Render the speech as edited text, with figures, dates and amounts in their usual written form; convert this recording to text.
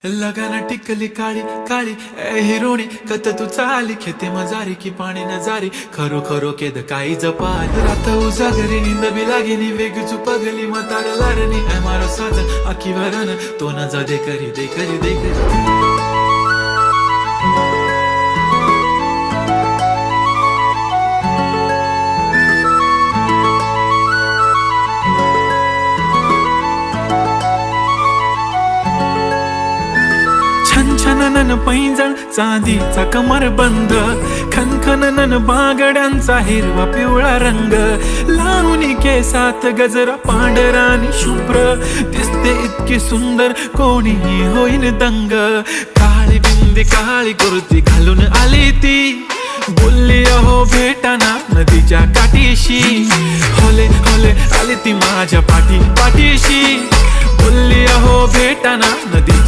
लगाना टिकली काळी काळी ए हिरोणी कत तू चाली खेते मजारी की पाणी नजारी खरो खरो केद काही जपाल रात उजागरी निंद बी लागेनी वेग चुपगली मतार लारणी ए मारो साजन आखी वरन तो न जा दे करी दे करी दे करी छनछननन पैंजण चांदीचा कमर बंद खनखननन बागड्यांचा हिरवा पिवळा रंग लावणी केसात गजरा पांढरा आणि शुभ्र दिसते इतकी सुंदर कोणीही होईन दंग काळी बिंदी काळी कुर्ती घालून आली ती बोलली अहो भेटाना नदीच्या काठीशी होले होले आली ती माझ्या पाठीशी बोलली अहो भेटाना नदी